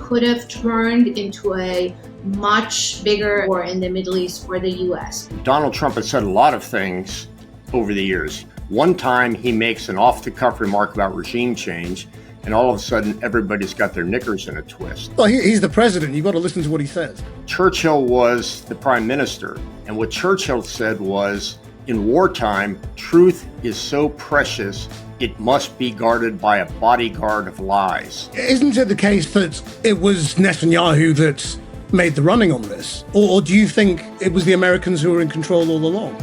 could have turned into a much bigger war in the Middle East for the U.S. Donald Trump has said a lot of things over the years. One time he makes an off-the-cuff remark about regime change, and all of a sudden everybody's got their knickers in a twist. Well, he's the president. You've got to listen to what he says. Churchill was the prime minister, and what Churchill said was, in wartime, truth is so precious, it must be guarded by a bodyguard of lies. Isn't it the case that it was Netanyahu that made the running on this? Or do you think it was the Americans who were in control all along?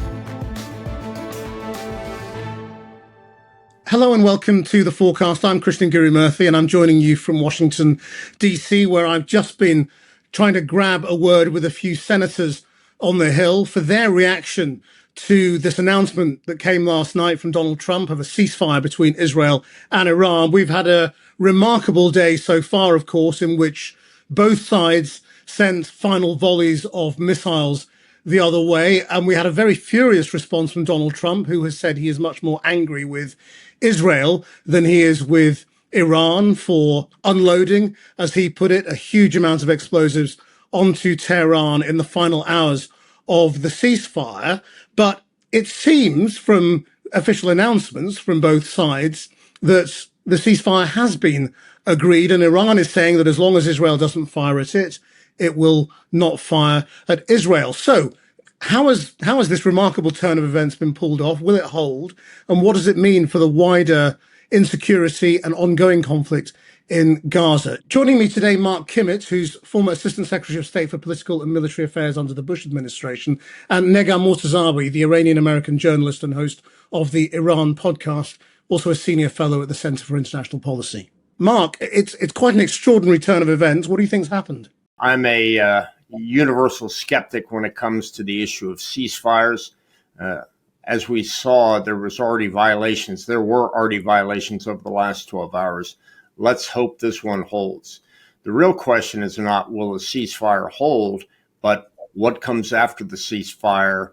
Hello and welcome to the Fourcast. I'm Krishnan Guru-Murthy and I'm joining you from Washington DC, where I've just been trying to grab a word with a few senators on the Hill for their reaction to this announcement that came last night from Donald Trump of a ceasefire between Israel and Iran. We've had a remarkable day so far, of course, in which both sides sent final volleys of missiles the other way. And we had a very furious response from Donald Trump, who has said he is much more angry with Israel than he is with Iran for unloading, as he put it, a huge amount of explosives onto Tehran in the final hours of the ceasefire. But it seems from official announcements from both sides that the ceasefire has been agreed, and Iran is saying that as long as Israel doesn't fire at it, it will not fire at Israel. So how has this remarkable turn of events been pulled off? Will it hold? And what does it mean for the wider insecurity and ongoing conflict in Gaza? Joining me today, Mark Kimmitt, who's former Assistant Secretary of State for Political and Military Affairs under the Bush administration, and Negar Mortazavi, the Iranian-American journalist and host of the Iran podcast, also a senior fellow at the Center for International Policy. Mark, it's quite an extraordinary turn of events. What do you think's happened? I'm a universal skeptic when it comes to the issue of ceasefires. As we saw, there were already violations over the last 12 hours. Let's hope this one holds. The real question is not will a ceasefire hold, but what comes after the ceasefire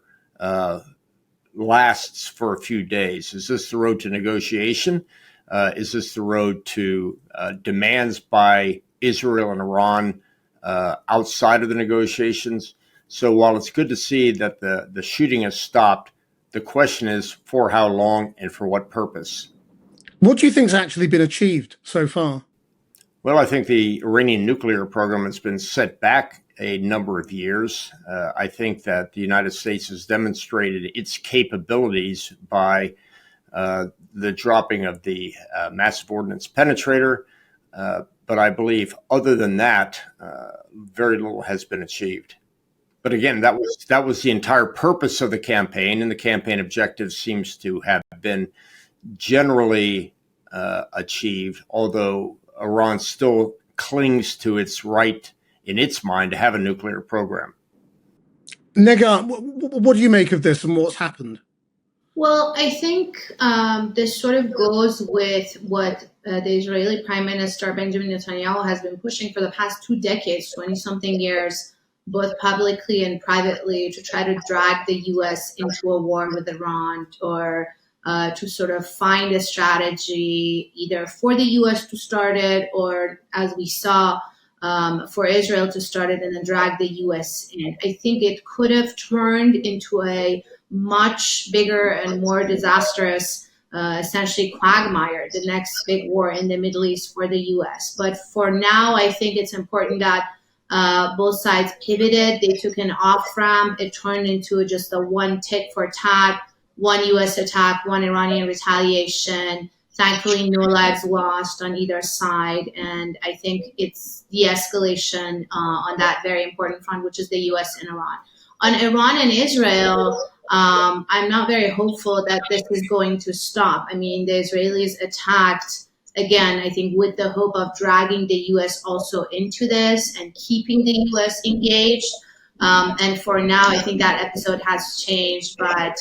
lasts for a few days. Is this the road to negotiation? Is this the road to demands by Israel and Iran outside of the negotiations? So while it's good to see that the shooting has stopped, the question is for how long and for what purpose? What do you think's actually been achieved so far? Well, I think the Iranian nuclear program has been set back a number of years. I think that the United States has demonstrated its capabilities by the dropping of the massive ordnance penetrator. But I believe other than that, very little has been achieved. But again, that was the entire purpose of the campaign, and the campaign objective seems to have been generally achieved, although Iran still clings to its right in its mind to have a nuclear program. Negar, what do you make of this and what's happened? Well, I think this sort of goes with what the Israeli Prime Minister Benjamin Netanyahu has been pushing for the past 2 decades, 20-something years, both publicly and privately, to try to drag the U.S. into a war with Iran, or to sort of find a strategy either for the U.S. to start it, or, as we saw, for Israel to start it and then drag the U.S. in. I think it could have turned into a much bigger and more disastrous, essentially quagmire, the next big war in the Middle East for the U.S. But for now, I think it's important that both sides pivoted. They took an off-ramp. It turned into just a one tit for tat, one U.S. attack, one Iranian retaliation. Thankfully, no lives lost on either side. And I think it's de-escalation on that very important front, which is the U.S. and Iran. On Iran and Israel, I'm not very hopeful that this is going to stop. I mean, the Israelis attacked, again, I think with the hope of dragging the U.S. also into this and keeping the U.S. engaged. And for now, I think that episode has changed, but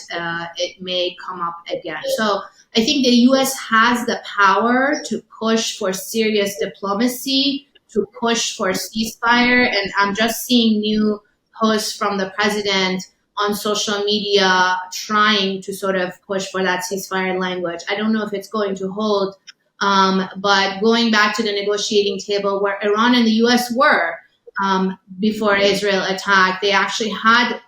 it may come up again. So I think the U.S. has the power to push for serious diplomacy, to push for ceasefire. And I'm just seeing new posts from the president on social media trying to sort of push for that ceasefire language. I don't know if it's going to hold, But going back to the negotiating table where Iran and the US were before Israel attacked, they actually had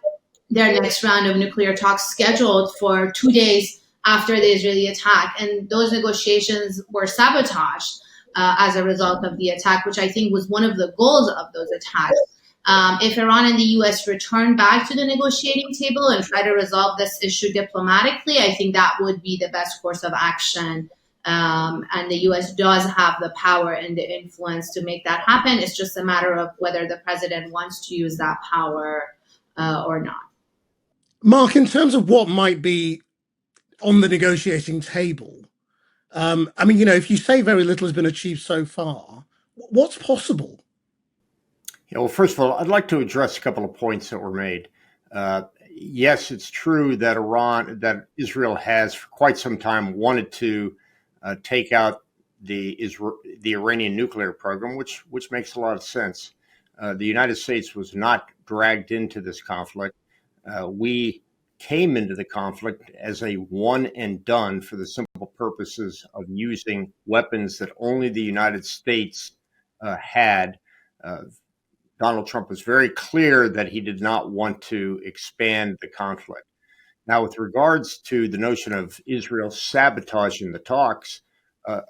their next round of nuclear talks scheduled for 2 days after the Israeli attack. And those negotiations were sabotaged as a result of the attack, which I think was one of the goals of those attacks. If Iran and the US return back to the negotiating table and try to resolve this issue diplomatically, I think that would be the best course of action. And the US does have the power and the influence to make that happen. It's just a matter of whether the president wants to use that power or not. Mark, in terms of what might be on the negotiating table, I mean, if you say very little has been achieved so far, what's possible? Well, first of all, I'd like to address a couple of points that were made. Yes, it's true that Israel has for quite some time wanted to take out the Iranian nuclear program, which makes a lot of sense. The United States was not dragged into this conflict. We came into the conflict as a one and done for the simple purposes of using weapons that only the United States had. Donald Trump was very clear that he did not want to expand the conflict. Now, with regards to the notion of Israel sabotaging the talks,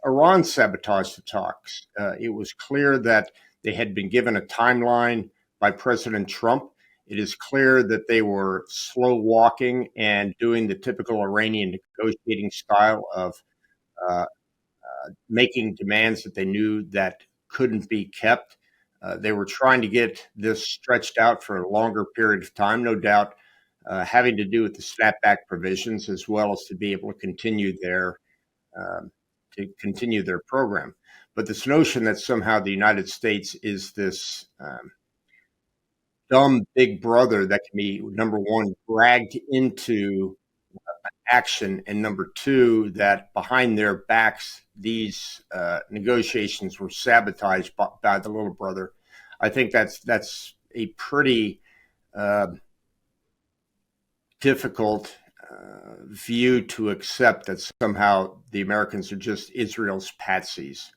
Iran sabotaged the talks. It was clear that they had been given a timeline by President Trump. It is clear that they were slow walking and doing the typical Iranian negotiating style of making demands that they knew that couldn't be kept. They were trying to get this stretched out for a longer period of time, no doubt, having to do with the snapback provisions as well as to be able to continue their program. But this notion that somehow the United States is this dumb big brother that can be, number one, dragged into action, and number two, that behind their backs, these negotiations were sabotaged by the little brother. I think that's a pretty difficult view to accept, that somehow the Americans are just Israel's patsies.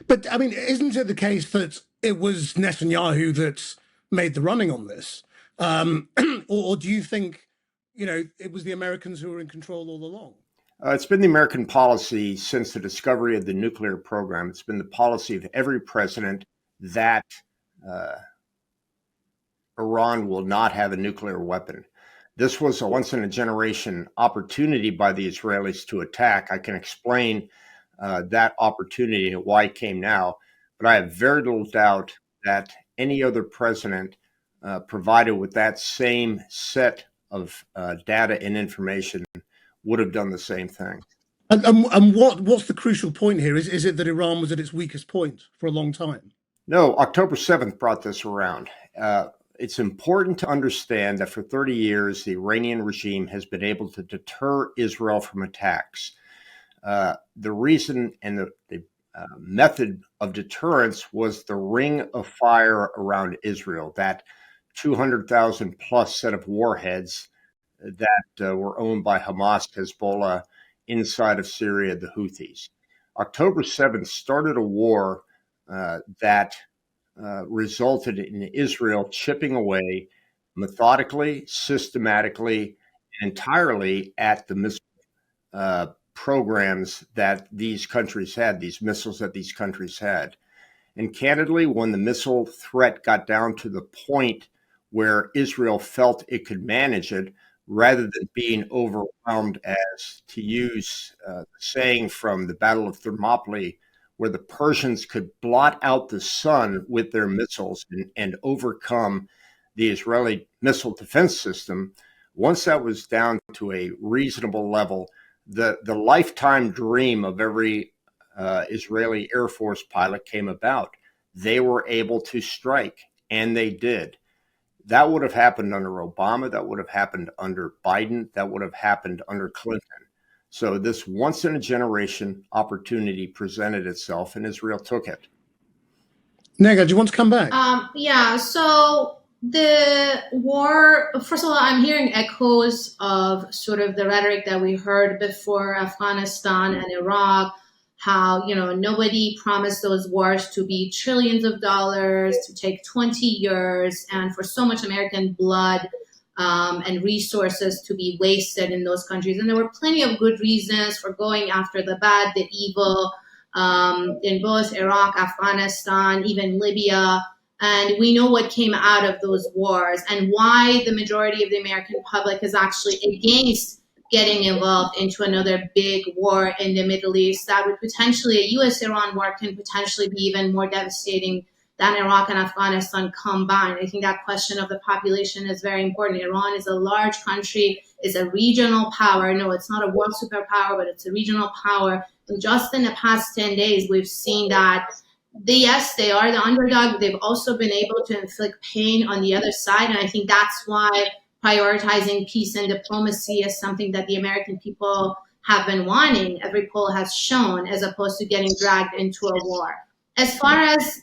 But I mean, isn't it the case that it was Netanyahu that made the running on this? Or do you think, it was the Americans who were in control all along? It's been the American policy since the discovery of the nuclear program. It's been the policy of every president that Iran will not have a nuclear weapon. This was a once-in-a-generation opportunity by the Israelis to attack. I can explain that opportunity and why it came now, but I have very little doubt that any other president provided with that same set of data and information would have done the same thing. And what's the crucial point here? Is it that Iran was at its weakest point for a long time? No, October 7th brought this around. It's important to understand that for 30 years, the Iranian regime has been able to deter Israel from attacks. The reason and the method of deterrence was the ring of fire around Israel, that 200,000 plus set of warheads that were owned by Hamas, Hezbollah, inside of Syria, the Houthis. October 7th started a war that resulted in Israel chipping away methodically, systematically, and entirely at the missile programs that these countries had, these missiles that these countries had. And candidly, when the missile threat got down to the point where Israel felt it could manage it, rather than being overwhelmed, as to use the saying from the Battle of Thermopylae, where the Persians could blot out the sun with their missiles and overcome the Israeli missile defense system. Once that was down to a reasonable level, the lifetime dream of every Israeli Air Force pilot came about. They were able to strike, and they did. That would have happened under Obama. That would have happened under Biden. That would have happened under Clinton. So this once-in-a-generation opportunity presented itself, and Israel took it. Negar, do you want to come back? Yeah, so the war, first of all, I'm hearing echoes of sort of the rhetoric that we heard before Afghanistan and Iraq. how, nobody promised those wars to be trillions of dollars, to take 20 years, and for so much American blood and resources to be wasted in those countries. And there were plenty of good reasons for going after the bad, the evil, in both Iraq, Afghanistan, even Libya. And we know what came out of those wars and why the majority of the American public is actually against getting involved into another big war in the Middle East. That would potentially, a US-Iran war can potentially be even more devastating than Iraq and Afghanistan combined. I think that question of the population is very important. Iran is a large country, is a regional power. No, it's not a world superpower, but it's a regional power. And just in the past 10 days, we've seen that yes, they are the underdog, but they've also been able to inflict pain on the other side. And I think that's why prioritizing peace and diplomacy is something that the American people have been wanting, every poll has shown, as opposed to getting dragged into a war. As far as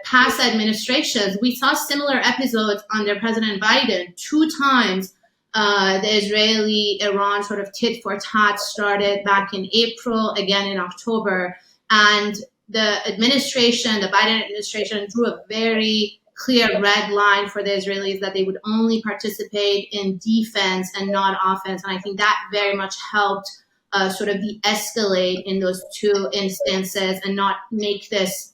past administrations, we saw similar episodes under President Biden. 2 times the Israeli-Iran sort of tit for tat started back in April, again in October. And the administration, the Biden administration, drew a very clear red line for the Israelis that they would only participate in defense and not offense. And I think that very much helped sort of de-escalate in those 2 instances and not make this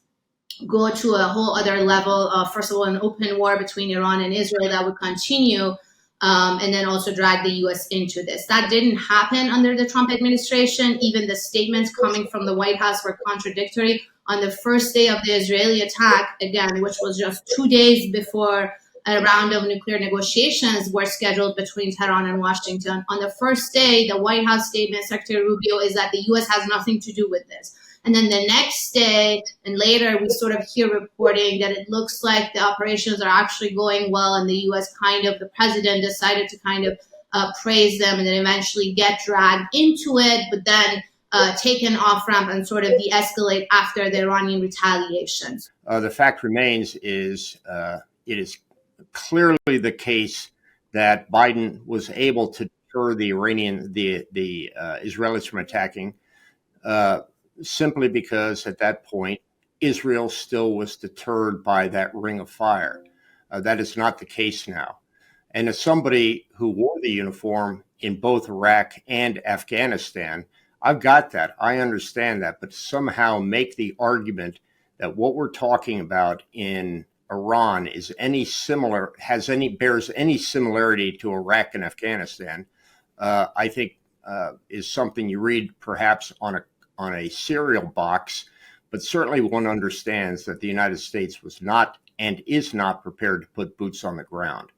go to a whole other level of, first of all, an open war between Iran and Israel that would continue, and then also drag the U.S. into this. That didn't happen under the Trump administration. Even the statements coming from the White House were contradictory. On the first day of the Israeli attack, again, which was just 2 days before a round of nuclear negotiations were scheduled between Tehran and Washington, on the first day, the White House statement, Secretary Rubio, is that the U.S. has nothing to do with this. And then the next day and later, we sort of hear reporting that it looks like the operations are actually going well, and the U.S. the president decided to kind of praise them and then eventually get dragged into it, but then take an off-ramp and sort of de-escalate after the Iranian retaliations. The fact remains is it is clearly the case that Biden was able to deter the Israelis from attacking simply because at that point, Israel still was deterred by that ring of fire. That is not the case now. And as somebody who wore the uniform in both Iraq and Afghanistan, I've got that. I understand that. But somehow make the argument that what we're talking about in Iran is bears any similarity to Iraq and Afghanistan, I think is something you read perhaps on a cereal box, but certainly one understands that the United States was not and is not prepared to put boots on the ground.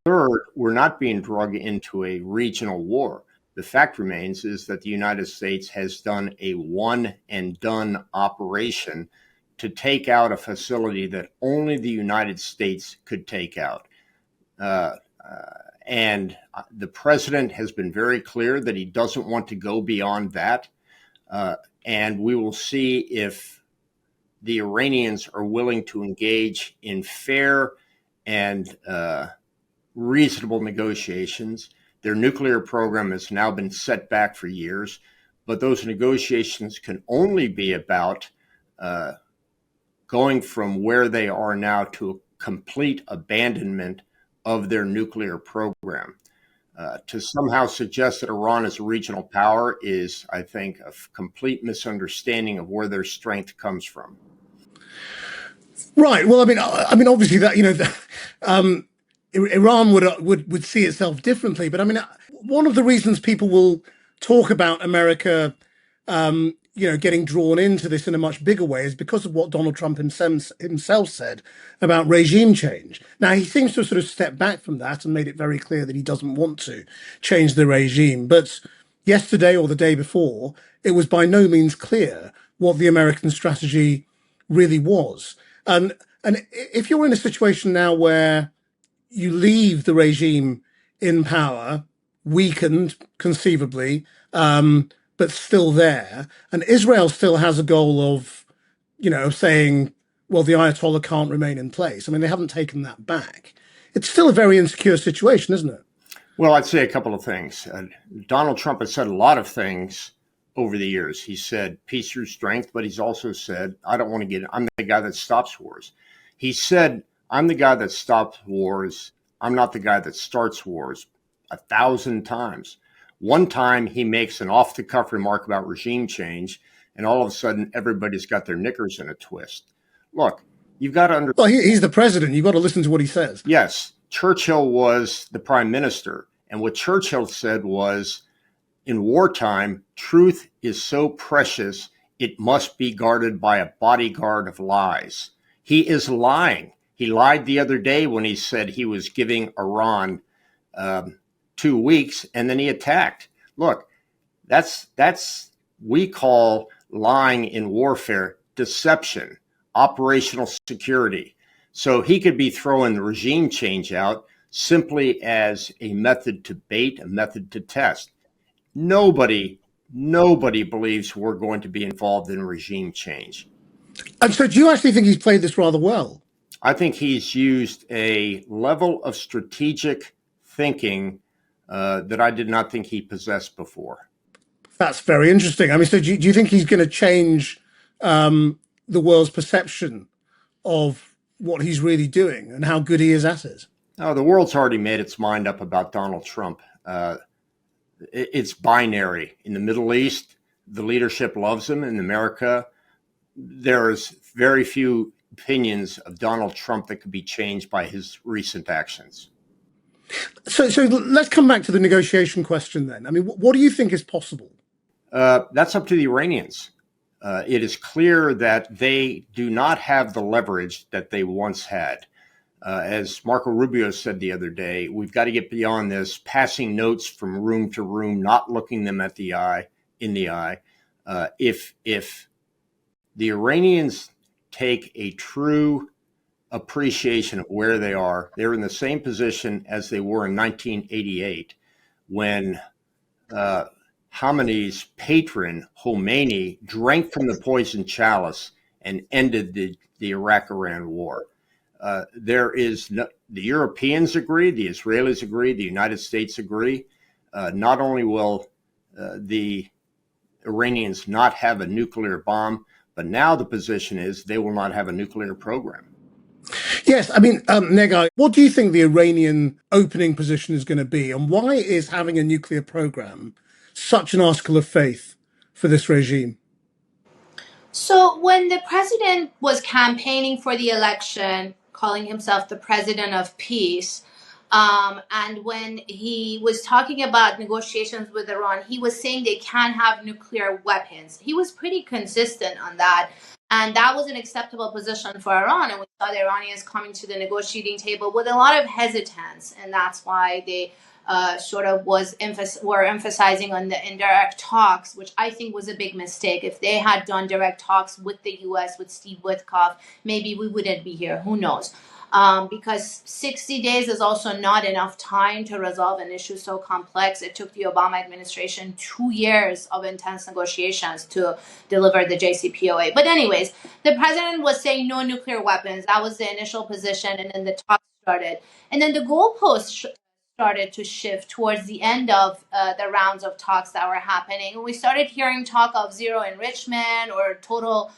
Third, we're not being dragged into a regional war. The fact remains is that the United States has done a one and done operation to take out a facility that only the United States could take out. And the president has been very clear that he doesn't want to go beyond that. And we will see if the Iranians are willing to engage in fair and reasonable negotiations. Their nuclear program has now been set back for years, but those negotiations can only be about going from where they are now to a complete abandonment of their nuclear program. To somehow suggest that Iran is a regional power is, I think, a complete misunderstanding of where their strength comes from. Right. Well, I mean, obviously that Iran would see itself differently, but I mean, one of the reasons people will talk about America, getting drawn into this in a much bigger way is because of what Donald Trump himself said about regime change. Now, he seems to have sort of stepped back from that and made it very clear that he doesn't want to change the regime. But yesterday or the day before, it was by no means clear what the American strategy really was. And if you're in a situation now where you leave the regime in power, weakened conceivably, but still there, and Israel still has a goal of, saying, well, the ayatollah can't remain in place. I mean, they haven't taken that back. It's still a very insecure situation, isn't it? Well, I'd say a couple of things. Donald Trump has said a lot of things over the years. He said peace through strength, but he's also said, I'm the guy that stops wars. He said, I'm the guy that stops wars. I'm not the guy that starts wars 1,000 times. One time he makes an off the cuff remark about regime change, and all of a sudden everybody's got their knickers in a twist. Look, you've got to understand. Well, he's the president. You've got to listen to what he says. Yes, Churchill was the prime minister. And what Churchill said was, in wartime, truth is so precious, it must be guarded by a bodyguard of lies. He is lying. He lied the other day when he said he was giving Iran 2 weeks, and then he attacked. Look, we call lying in warfare deception, operational security. So he could be throwing the regime change out simply as a method to bait, a method to test. Nobody believes we're going to be involved in regime change. And so do you actually think he's played this rather well? I think he's used a level of strategic thinking that I did not think he possessed before. That's very interesting. I mean, so do you think he's going to change the world's perception of what he's really doing and how good he is at it? No, the world's already made its mind up about Donald Trump. It's binary. In the Middle East, the leadership loves him. In America, there's very few opinions of Donald Trump that could be changed by his recent actions. So let's come back to the negotiation question then. I mean, what do you think is possible? That's up to the Iranians. It is clear that they do not have the leverage that they once had. As Marco Rubio said the other day, we've got to get beyond this passing notes from room to room, not looking them in the eye. If the Iranians take a true appreciation of where they are, they're in the same position as they were in 1988 when Khamenei's patron, Khomeini, drank from the poison chalice and ended the Iraq-Iran war. The Europeans agree, the Israelis agree, the United States agree. Not only will the Iranians not have a nuclear bomb, but now the position is they will not have a nuclear program. Yes, I mean, Negar, what do you think the Iranian opening position is going to be, and why is having a nuclear program such an article of faith for this regime? So when the president was campaigning for the election, calling himself the president of peace, and when he was talking about negotiations with Iran, he was saying they can't have nuclear weapons. He was pretty consistent on that. And that was an acceptable position for Iran. And we saw the Iranians coming to the negotiating table with a lot of hesitance. And that's why they were emphasizing on the indirect talks, which I think was a big mistake. If they had done direct talks with the U.S., with Steve Witkoff, maybe we wouldn't be here. Who knows? Because 60 days is also not enough time to resolve an issue so complex. It took the Obama administration 2 years of intense negotiations to deliver the JCPOA. But anyways, the president was saying no nuclear weapons. That was the initial position, and then the talks started. And then the goalposts started to shift towards the end of the rounds of talks that were happening. And we started hearing talk of zero enrichment or total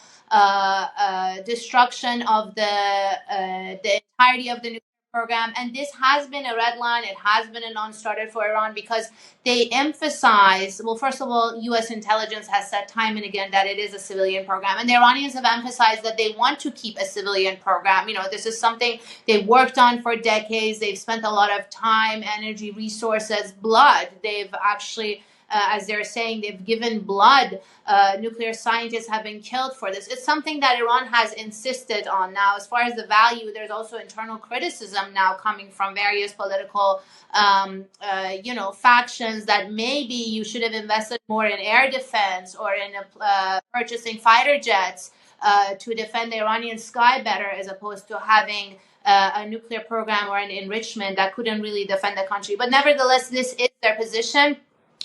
destruction of the entirety of the nuclear program. And this has been a red line. It has been a non-starter for Iran because they emphasize, well, first of all, U.S. intelligence has said time and again that it is a civilian program. And the Iranians have emphasized that they want to keep a civilian program. You know, this is something they've worked on for decades. They've spent a lot of time, energy, resources, blood. They've actually as they're saying, they've given blood. Nuclear scientists have been killed for this. It's something that Iran has insisted on. Now, as far as the value, there's also internal criticism now coming from various political, factions that maybe you should have invested more in air defense or in purchasing fighter jets to defend the Iranian sky better, as opposed to having a nuclear program or an enrichment that couldn't really defend the country. But nevertheless, this is their position.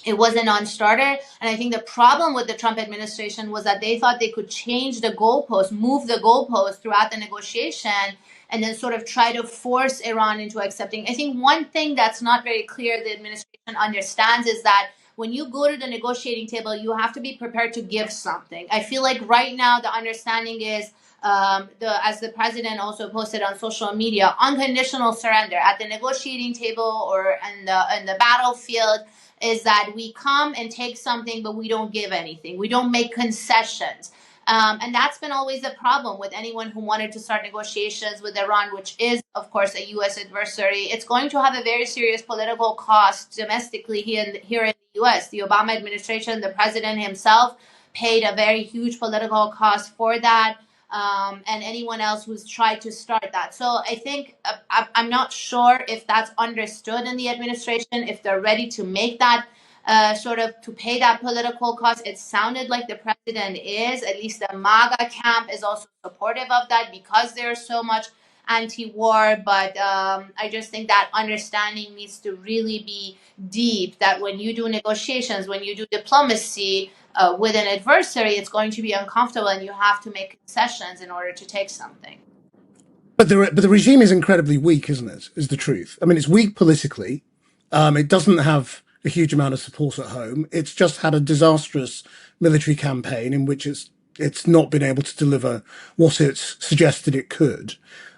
It was a non-starter. And I think the problem with the Trump administration was that they thought they could change the goalpost, move the goalpost throughout the negotiation, and then sort of try to force Iran into accepting. I think one thing that's not very clear the administration understands is that when you go to the negotiating table, you have to be prepared to give something. I feel like right now the understanding is, as the president also posted on social media, unconditional surrender at the negotiating table or in the battlefield is that we come and take something, but we don't give anything. We don't make concessions. And that's been always a problem with anyone who wanted to start negotiations with Iran, which is, of course, a U.S. adversary. It's going to have a very serious political cost domestically here in the U.S. The Obama administration, the president himself, paid a very huge political cost for that. And anyone else who's tried to start that. So I think I'm not sure if that's understood in the administration, if they're ready to make that to pay that political cost. It sounded like the president is, at least the MAGA camp is also supportive of that because there's so much anti-war. But I just think that understanding needs to really be deep, that when you do negotiations, when you do diplomacy, with an adversary, it's going to be uncomfortable and you have to make concessions in order to take something. But the regime is incredibly weak, isn't it? Is the truth. I mean, it's weak politically. It doesn't have a huge amount of support at home. It's just had a disastrous military campaign in which it's not been able to deliver what it's suggested it could.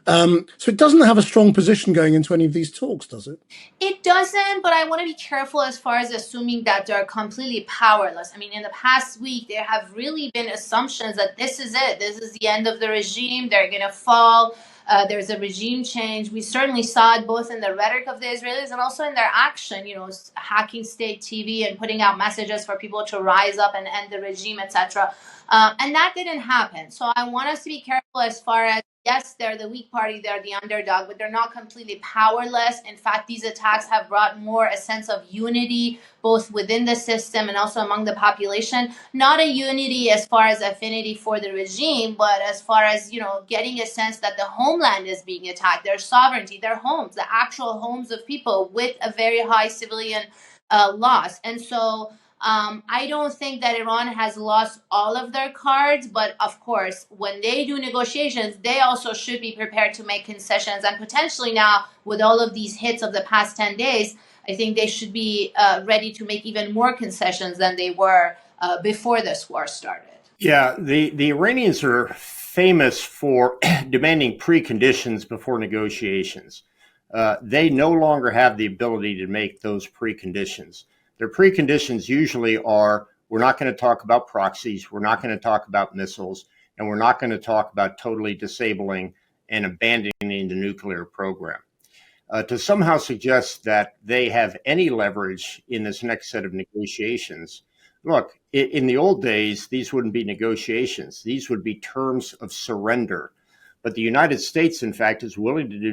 So it doesn't have a strong position going into any of these talks, does it? It doesn't, but I want to be careful as far as assuming that they're completely powerless. I mean, in the past week, there have really been assumptions that this is it. This is the end of the regime. They're going to fall. There's a regime change. We certainly saw it both in the rhetoric of the Israelis and also in their action, hacking state TV and putting out messages for people to rise up and end the regime, etc. And that didn't happen. So I want us to be careful as far as, yes, they're the weak party, they're the underdog, but they're not completely powerless. In fact, these attacks have brought more a sense of unity, both within the system and also among the population. Not a unity as far as affinity for the regime, but as far as, getting a sense that the homeland is being attacked, their sovereignty, their homes, the actual homes of people with a very high civilian loss. And so I don't think that Iran has lost all of their cards, but of course, when they do negotiations, they also should be prepared to make concessions. And potentially now, with all of these hits of the past 10 days, I think they should be ready to make even more concessions than they were before this war started. Yeah, the Iranians are famous for demanding preconditions before negotiations. They no longer have the ability to make those preconditions. Their preconditions usually are, we're not going to talk about proxies, we're not going to talk about missiles, and we're not going to talk about totally disabling and abandoning the nuclear program. To somehow suggest that they have any leverage in this next set of negotiations, look, in the old days, these wouldn't be negotiations. These would be terms of surrender. But the United States, in fact, is willing to do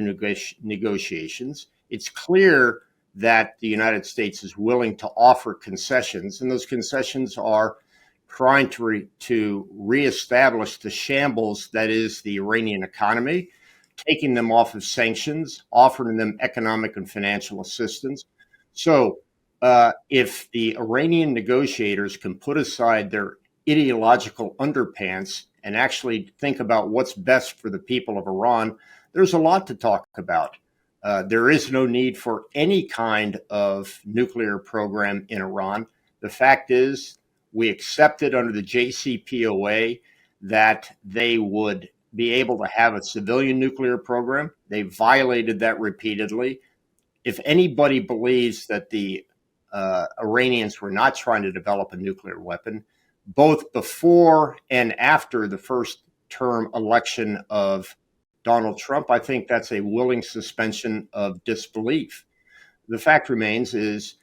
negotiations. It's clear that the United States is willing to offer concessions, and those concessions are trying to reestablish the shambles that is the Iranian economy, taking them off of sanctions, offering them economic and financial assistance. So if the Iranian negotiators can put aside their ideological underpants and actually think about what's best for the people of Iran, there's a lot to talk about. There is no need for any kind of nuclear program in Iran. The fact is, we accepted under the JCPOA that they would be able to have a civilian nuclear program. They violated that repeatedly. If anybody believes that the Iranians were not trying to develop a nuclear weapon, both before and after the first term election of Donald Trump, I think that's a willing suspension of disbelief. The fact remains is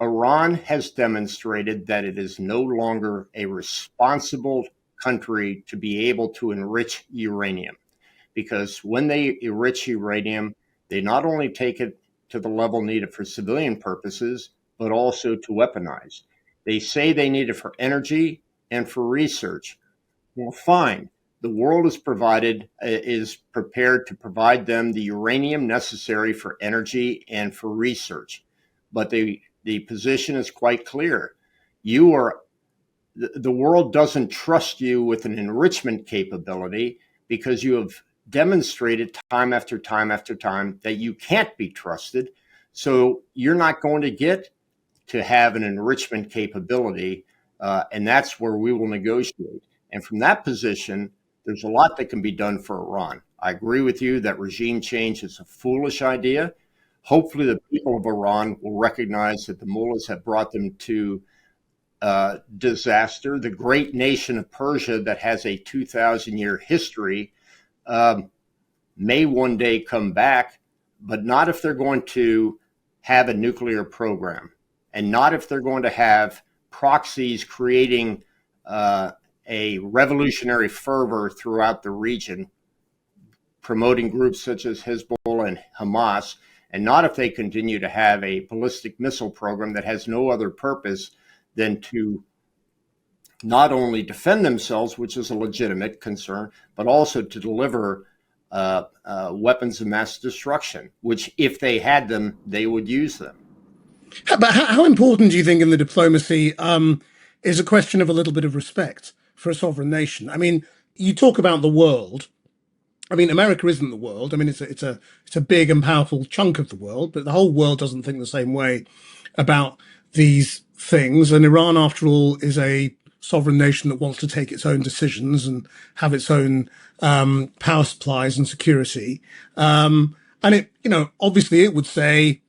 Iran has demonstrated that it is no longer a responsible country to be able to enrich uranium, because when they enrich uranium, they not only take it to the level needed for civilian purposes, but also to weaponize. They say they need it for energy and for research. Well, fine. The world is prepared to provide them the uranium necessary for energy and for research. But the position is quite clear. The world doesn't trust you with an enrichment capability because you have demonstrated time after time after time that you can't be trusted. So you're not going to get to have an enrichment capability, and that's where we will negotiate. And from that position, there's a lot that can be done for Iran. I agree with you that regime change is a foolish idea. Hopefully, the people of Iran will recognize that the mullahs have brought them to disaster. The great nation of Persia that has a 2,000-year history may one day come back, but not if they're going to have a nuclear program, and not if they're going to have proxies creating a revolutionary fervor throughout the region, promoting groups such as Hezbollah and Hamas, and not if they continue to have a ballistic missile program that has no other purpose than to not only defend themselves, which is a legitimate concern, but also to deliver weapons of mass destruction, which if they had them, they would use them. But how important do you think in the diplomacy is a question of a little bit of respect for a sovereign nation? I mean, you talk about the world. I mean, America isn't the world. I mean, it's a big and powerful chunk of the world, but the whole world doesn't think the same way about these things. And Iran, after all, is a sovereign nation that wants to take its own decisions and have its own power supplies and security. And it, obviously, it would say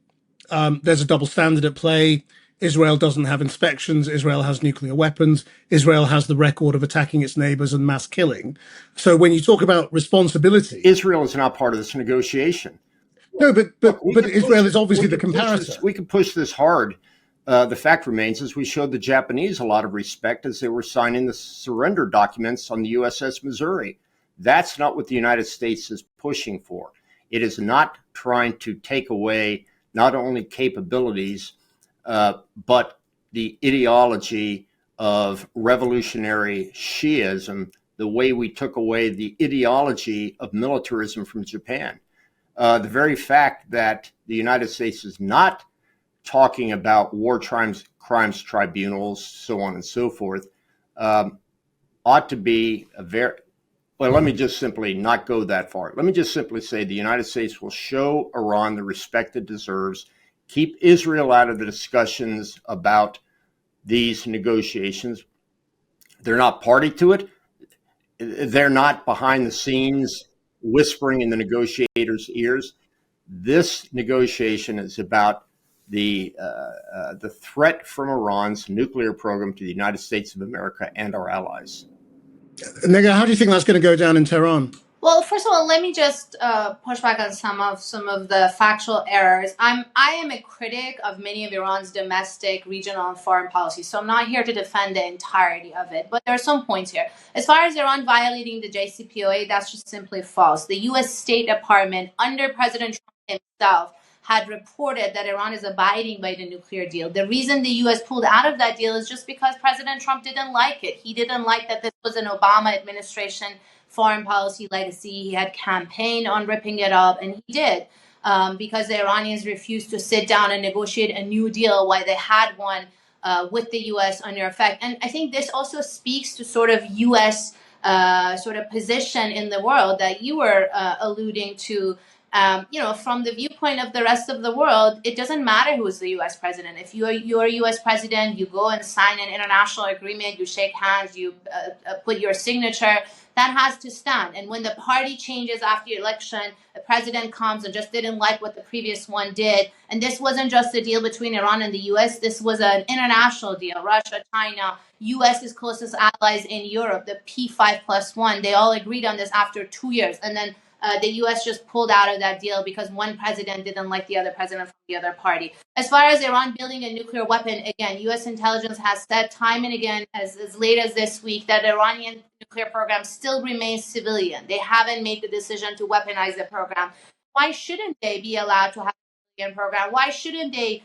there's a double standard at play. Israel doesn't have inspections. Israel has nuclear weapons. Israel has the record of attacking its neighbors and mass killing. So when you talk about responsibility, Israel is not part of this negotiation. No, but Israel is obviously the comparator. We can push this hard. The fact remains is we showed the Japanese a lot of respect as they were signing the surrender documents on the USS Missouri. That's not what the United States is pushing for. It is not trying to take away not only capabilities, but the ideology of revolutionary Shiism, the way we took away the ideology of militarism from Japan. The very fact that the United States is not talking about war crimes tribunals, so on and so forth, ought to be a very, well, let me just simply not go that far. Let me just simply say the United States will show Iran the respect it deserves, keep Israel out of the discussions about these negotiations. They're not party to it. They're not behind the scenes whispering in the negotiators' ears. This negotiation is about the threat from Iran's nuclear program to the United States of America and our allies. Negar, how do you think that's going to go down in Tehran? Well, first of all, let me just push back on some of the factual errors. I am a critic of many of Iran's domestic, regional, and foreign policies, so I'm not here to defend the entirety of it. But there are some points here. As far as Iran violating the JCPOA, that's just simply false. The U.S. State Department, under President Trump himself, had reported that Iran is abiding by the nuclear deal. The reason the U.S. pulled out of that deal is just because President Trump didn't like it. He didn't like that this was an Obama administration foreign policy legacy. He had campaigned on ripping it up, and he did, because the Iranians refused to sit down and negotiate a new deal while they had one with the U.S. under effect. And I think this also speaks to sort of U.S. Sort of position in the world that you were alluding to. From the viewpoint of the rest of the world, it doesn't matter who's the U.S. president. If you're a U.S. president, you go and sign an international agreement, you shake hands, you put your signature. That has to stand. And when the party changes after the election, the president comes and just didn't like what the previous one did. And this wasn't just a deal between Iran and the U.S. This was an international deal. Russia, China, U.S.'s closest allies in Europe, the P5+1, they all agreed on this after 2 years. And then the U.S. just pulled out of that deal because one president didn't like the other president from the other party. As far as Iran building a nuclear weapon, again, U.S. intelligence has said time and again, as late as this week, that the Iranian nuclear program still remains civilian. They haven't made the decision to weaponize the program. Why shouldn't they be allowed to have a civilian program? Why shouldn't they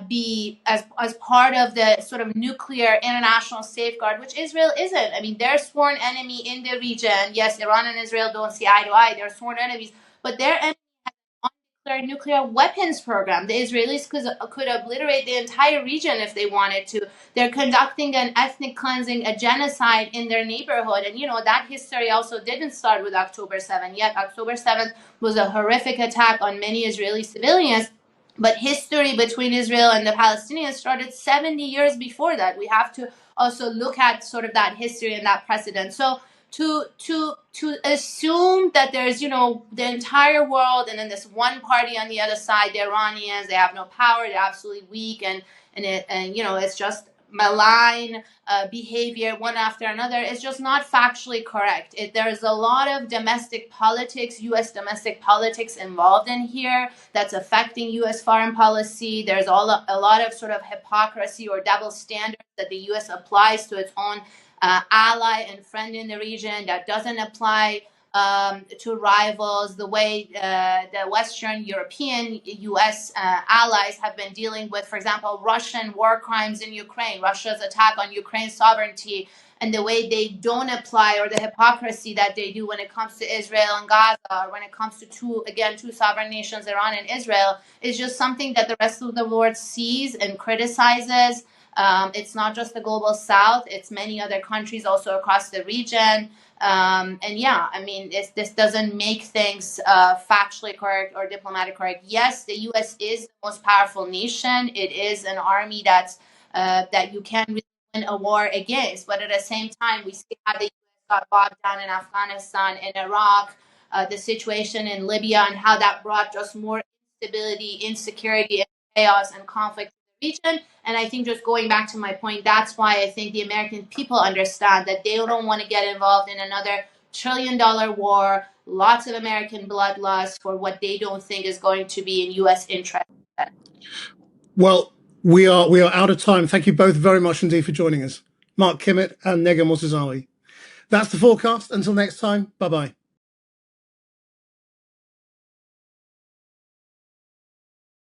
be as part of the sort of nuclear international safeguard, which Israel isn't? I mean, they're sworn enemy in the region. Yes, Iran and Israel don't see eye to eye. They're sworn enemies, but their enemy has an nuclear weapons program. The Israelis could obliterate the entire region if they wanted to. They're conducting an ethnic cleansing, a genocide in their neighborhood. And, that history also didn't start with October 7th. Yet October 7th was a horrific attack on many Israeli civilians. But history between Israel and the Palestinians started 70 years before that. We have to also look at sort of that history and that precedent. So to assume that there's, the entire world and then this one party on the other side, the Iranians, they have no power, they're absolutely weak, and it's just malign behavior one after another, is just not factually correct. There's a lot of domestic politics, U.S. domestic politics involved in here that's affecting U.S. foreign policy. There's a lot of sort of hypocrisy or double standards that the U.S. applies to its own ally and friend in the region that doesn't apply to rivals, the way the Western European U.S. Allies have been dealing with, for example, Russian war crimes in Ukraine, Russia's attack on Ukraine's sovereignty, and the way they don't apply, or the hypocrisy that they do when it comes to Israel and Gaza, or when it comes to two sovereign nations, Iran and Israel, is just something that the rest of the world sees and criticizes. It's not just the global South, it's many other countries also across the region. This doesn't make things factually correct or diplomatic correct. Yes, the U.S. is the most powerful nation. It is an army that you can really win a war against. But at the same time, we see how the U.S. got bogged down in Afghanistan and Iraq, the situation in Libya, and how that brought just more instability, insecurity, and chaos and conflict in the region. And I think, just going back to my point, that's why I think the American people understand that they don't want to get involved in another trillion-dollar war, lots of American bloodlust for what they don't think is going to be in U.S. interest. Well, we are out of time. Thank you both very much indeed for joining us, Mark Kimmitt and Negar Mortazavi. That's the forecast. Until next time, bye-bye.